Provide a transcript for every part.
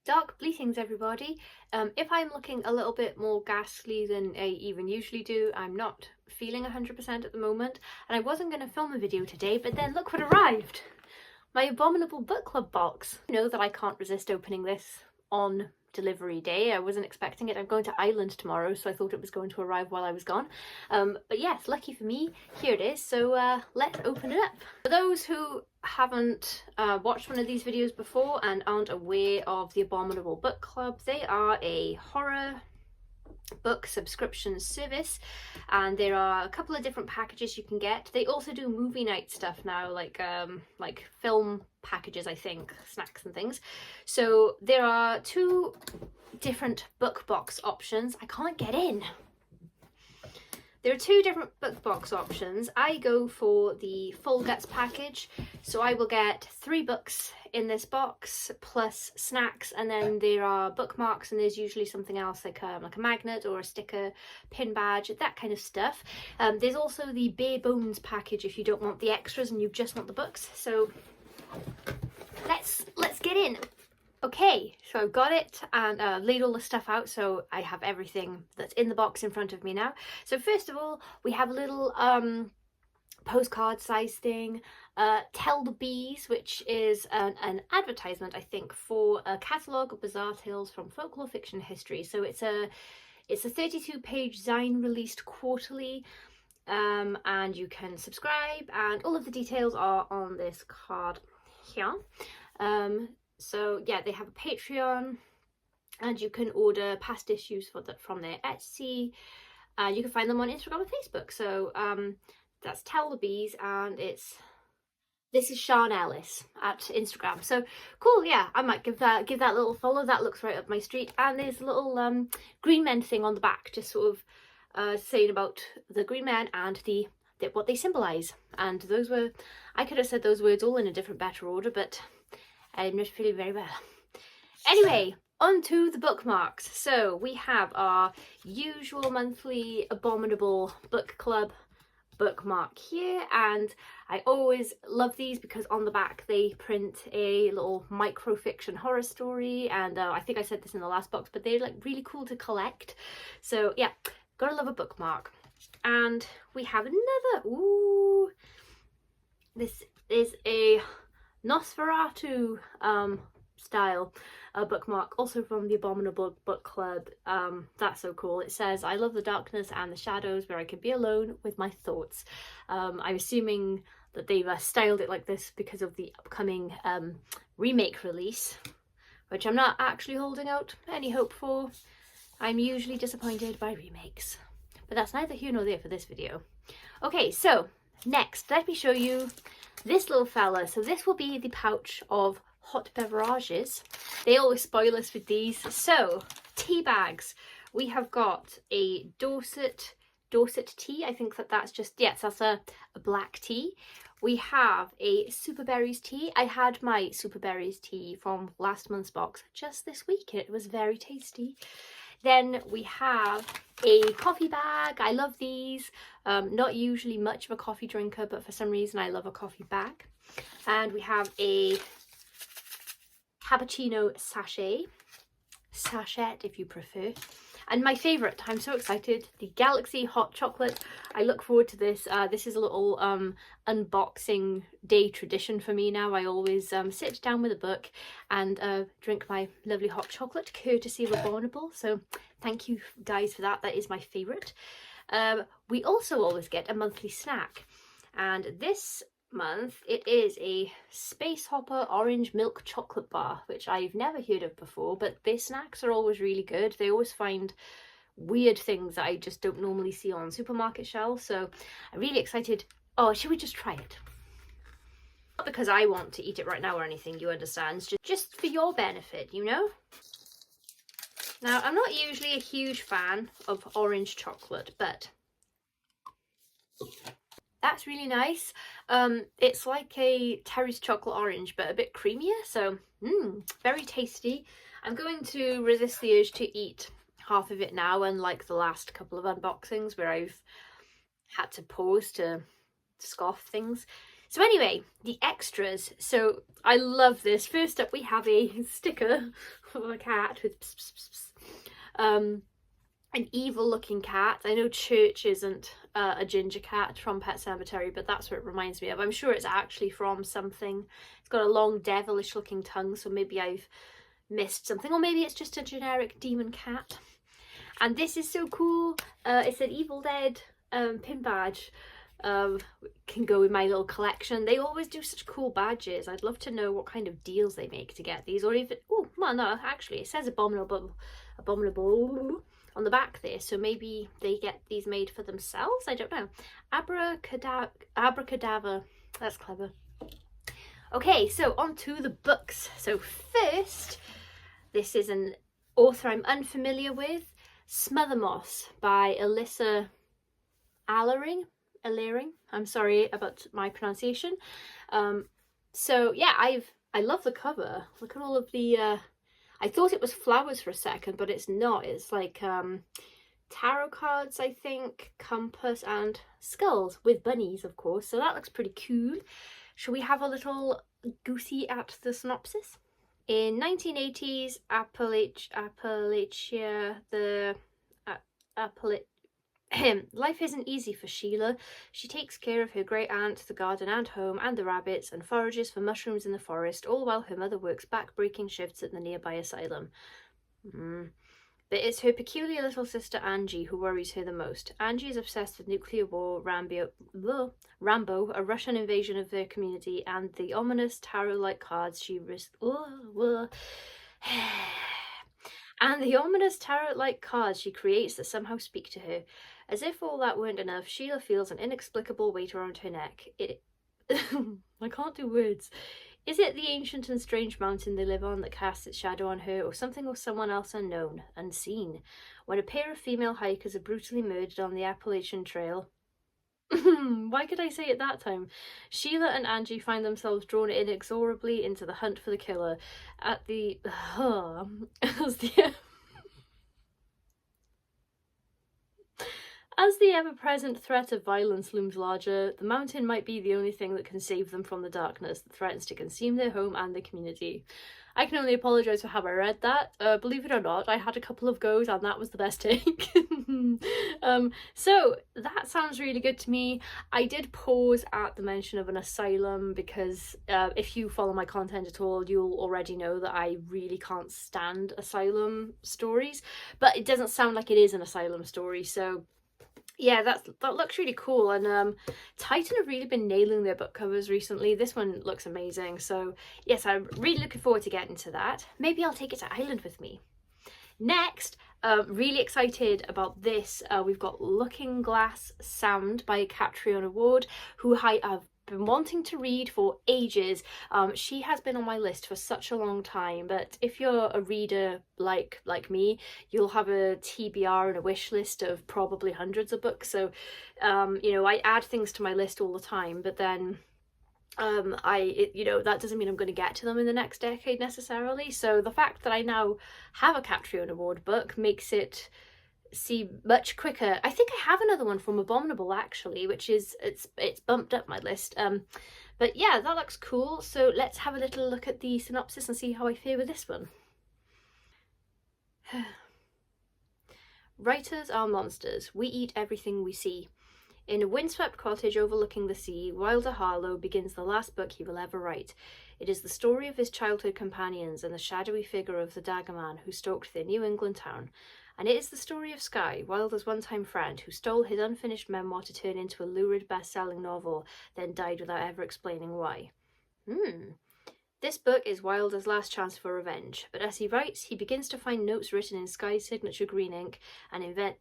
Dark bleatings, everybody. If I'm looking a little bit more ghastly than I even usually do, I'm not feeling 100% at the moment, and I wasn't going to film a video today, but then look what arrived! My Abominable Book Club box. You know that I can't resist opening this on delivery day. I wasn't expecting it. I'm going to Ireland tomorrow, so I thought it was going to arrive while I was gone. But yes, lucky for me, here it is. So let's open it up. For those who haven't watched one of these videos before and aren't aware of the Abominable Book Club, they are a horror book subscription service, and there are a couple of different packages you can get. They also do movie night stuff now, like film packages, I think, snacks and things. So there are two different book box options. I can't get in. There are two different book box options. I go for the full guts package, so I will get 3 books in this box plus snacks, and then there are bookmarks, and there's usually something else like a magnet or a sticker, pin badge, that kind of stuff. There's also the bare bones package if you don't want the extras and you just want the books. So let's get in. Okay, so I've got it and laid all the stuff out, so I have everything that's in the box in front of me now. So first of all, we have a little postcard size thing, Tell the Bees, which is an advertisement, I think, for a catalogue of bizarre tales from folklore, fiction, history. So it's a 32-page zine released quarterly, and you can subscribe, and all of the details are on this card here. So yeah, they have a Patreon, and you can order past issues from their Etsy. You can find them on Instagram and Facebook. So that's Tell the Bees, and this is Sean Ellis at Instagram. So cool, yeah, I might give that a little follow. That looks right up my street. And there's a little green men thing on the back, just sort of saying about the green men and what they symbolise. And those were, I could have said those words all in a different, better order, but I'm not feeling very well. Anyway, on to the bookmarks. So we have our usual monthly Abominable Book Club bookmark here, and I always love these because on the back they print a little microfiction horror story, and I think I said this in the last box, but they're like really cool to collect. So yeah, gotta love a bookmark. And we have another, ooh, this is a Nosferatu style bookmark, also from the Abominable Book Club. That's so cool. It says, "I love the darkness and the shadows where I can be alone with my thoughts." I'm assuming that they've styled it like this because of the upcoming remake release, which I'm not actually holding out any hope for. I'm usually disappointed by remakes, but that's neither here nor there for this video. Okay, so next, let me show you this little fella. So this will be the pouch of hot beverages. They always spoil us with these. So tea bags. We have got a Dorset tea. I think that's just, yes, that's a black tea. We have a Super Berries tea. I had my Super Berries tea from last month's box just this week. It was very tasty. Then we have a coffee bag. I love these. Not usually much of a coffee drinker, but for some reason I love a coffee bag. And we have a cappuccino sachet if you prefer. And my favourite, I'm so excited, the Galaxy hot chocolate. I look forward to this. This is a little unboxing day tradition for me now. I always sit down with a book and drink my lovely hot chocolate, courtesy of Abominable. So thank you guys for that. That is my favourite. We also always get a monthly snack, and this month it is a Space Hopper orange milk chocolate bar, which I've never heard of before, but their snacks are always really good. They always find weird things that I just don't normally see on supermarket shelves, so I'm really excited. Oh, should we just try it? Not because I want to eat it right now or anything, you understand, just for your benefit, you know? Now, I'm not usually a huge fan of orange chocolate, but that's really nice. It's like a Terry's chocolate orange, but a bit creamier, so very tasty. I'm going to resist the urge to eat half of it now, unlike the last couple of unboxings where I've had to pause to scoff things. So anyway, the extras. So I love this. First up, we have a sticker of a cat with pss, pss, pss, pss. An evil looking cat. I know Church isn't a ginger cat from Pet Sematary, but that's what it reminds me of. I'm sure it's actually from something. It's got a long devilish looking tongue, so maybe I've missed something, or maybe it's just a generic demon cat. And this is so cool. It's an Evil Dead pin badge. Can go with my little collection. They always do such cool badges. I'd love to know what kind of deals they make to get these, or even, oh well, no, actually it says abominable on the back there, so maybe they get these made for themselves. I don't know. Abracadabra. That's clever. Okay, so on to the books. So first, this is an author I'm unfamiliar with, Smother Moss by Alyssa Allering. I'm sorry about my pronunciation. So yeah, I love the cover. Look at all of the I thought it was flowers for a second, but it's not. It's like tarot cards, I think, compass, and skulls with bunnies, of course. So that looks pretty cool. Shall we have a little goosey at the synopsis? In 1980s Appalachia, life isn't easy for Sheila. She takes care of her great aunt, the garden and home, and the rabbits, and forages for mushrooms in the forest, all while her mother works back-breaking shifts at the nearby asylum. But it's her peculiar little sister Angie who worries her the most. Angie is obsessed with nuclear war, Rambo, a Russian invasion of their community, and the ominous tarot-like cards she creates that somehow speak to her. As if all that weren't enough, Sheila feels an inexplicable weight around her neck. I can't do words. Is it the ancient and strange mountain they live on that casts its shadow on her, or something or someone else unknown, unseen? When a pair of female hikers are brutally murdered on the Appalachian Trail... Why could I say it that time? Sheila and Angie find themselves drawn inexorably into the hunt for the killer. As the ever-present threat of violence looms larger, the mountain might be the only thing that can save them from the darkness that threatens to consume their home and the community. I can only apologise for how I read that. Believe it or not, I had a couple of goes and that was the best take. So that sounds really good to me. I did pause at the mention of an asylum because if you follow my content at all, you'll already know that I really can't stand asylum stories, but it doesn't sound like it is an asylum story, so yeah, that looks really cool. And Titan have really been nailing their book covers recently. This one looks amazing, so yes, I'm really looking forward to getting to that. Maybe I'll take it to Ireland with me. Next, really excited about this. We've got Looking Glass Sound by Catriona Ward, who I have been wanting to read for ages. She has been on my list for such a long time, but if you're a reader like me, you'll have a TBR and a wish list of probably hundreds of books. So you know, I add things to my list all the time, but then that doesn't mean I'm going to get to them in the next decade necessarily. So the fact that I now have a Catriona Ward book makes it seem much quicker. I think I have another one from Abominable actually, which is it's bumped up my list. But yeah, that looks cool. So let's have a little look at the synopsis and see how I fare with this one. Writers are monsters. We eat everything we see. In a windswept cottage overlooking the sea, Wilder Harlow begins the last book he will ever write. It is the story of his childhood companions and the shadowy figure of the dagger man who stalked their New England town. And it is the story of Skye, Wilder's one-time friend, who stole his unfinished memoir to turn into a lurid best-selling novel, then died without ever explaining why. This book is Wilder's last chance for revenge, but as he writes, he begins to find notes written in Skye's signature green ink and events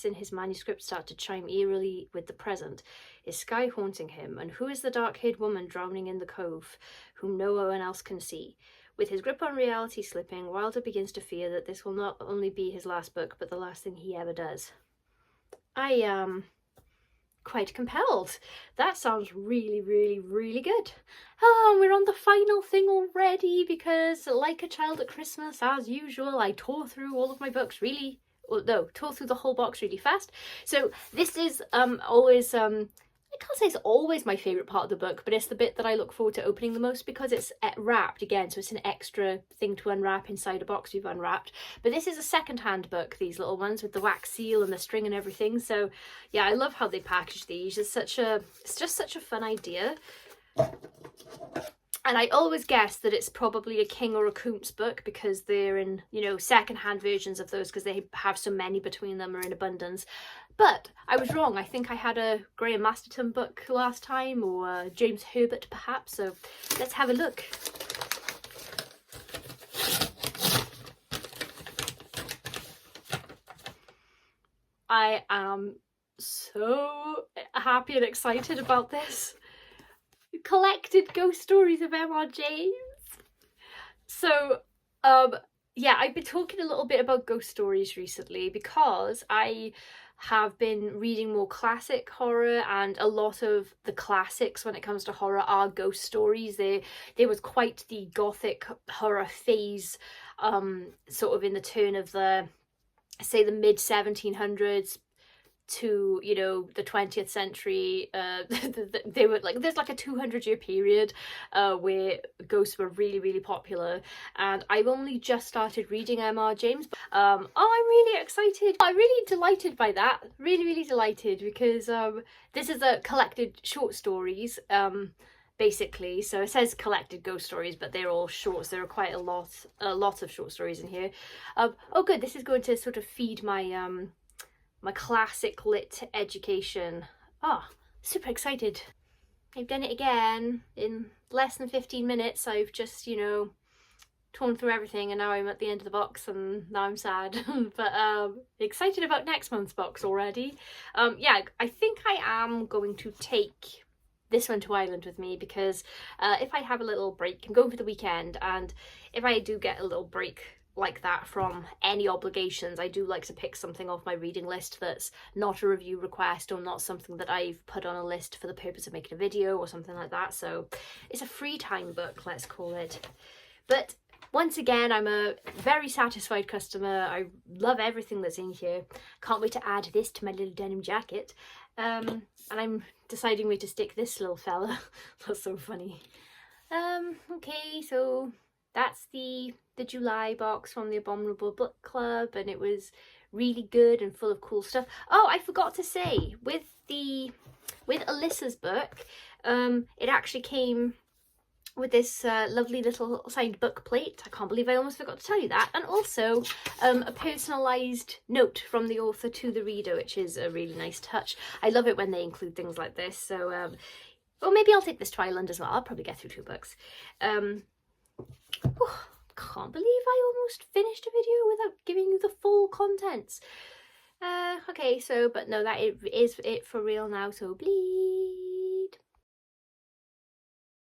in his manuscript start to chime eerily with the present. Is Skye haunting him? And who is the dark-haired woman drowning in the cove, whom no one else can see? With his grip on reality slipping, Wilder begins to fear that this will not only be his last book, but the last thing he ever does. I am quite compelled. That sounds really, really, really good. Oh, we're on the final thing already because, like a child at Christmas, as usual, I tore through all of my books really or no, tore through the whole box really fast. So this is always I can't say it's always my favourite part of the book, but it's the bit that I look forward to opening the most because it's wrapped again, so it's an extra thing to unwrap inside a box you've unwrapped. But this is a second-hand book, these little ones with the wax seal and the string and everything. So yeah, I love how they package these. It's just such a fun idea. And I always guess that it's probably a King or a Coombs book because they're in, you know, second-hand versions of those because they have so many between them, are in abundance. But I was wrong. I think I had a Graham Masterton book last time, or James Herbert perhaps. So let's have a look. I am so happy and excited about this. Collected Ghost Stories of M.R. James. So yeah, I've been talking a little bit about ghost stories recently because I have been reading more classic horror, and a lot of the classics when it comes to horror are ghost stories. There was quite the gothic horror phase sort of in the turn of the, say, the mid 1700s to, you know, the 20th century. They were like, there's like a 200-year period where ghosts were really, really popular, and I've only just started reading M.R. James. Oh, I'm really excited. I'm really delighted by that. Really, really delighted because this is a collected short stories, basically. So it says collected ghost stories, but they're all shorts. There are quite a lot of short stories in here. Oh good, this is going to sort of feed my my classic lit education. Oh, super excited. I've done it again. In less than 15 minutes, I've just, you know, torn through everything, and now I'm at the end of the box and now I'm sad. But excited about next month's box already. Yeah, I think I am going to take this one to Ireland with me because if I have a little break, I'm going for the weekend, and if I do get a little break like that from any obligations, I do like to pick something off my reading list that's not a review request or not something that I've put on a list for the purpose of making a video or something like that. So it's a free time book, let's call it. But once again, I'm a very satisfied customer. I love everything that's in here. Can't wait to add this to my little denim jacket. And I'm deciding where to stick this little fella. That's so funny. Okay, so that's the July box from the Abominable Book Club, and it was really good and full of cool stuff. Oh, I forgot to say, with Alyssa's book, it actually came with this lovely little signed book plate. I can't believe I almost forgot to tell you that. And also a personalised note from the author to the reader, which is a really nice touch. I love it when they include things like this. So, well, maybe I'll take this to Ireland as well. I'll probably get through 2 books. Oh, can't believe I almost finished a video without giving you the full contents. Okay, so, but no, that is it for real now, so please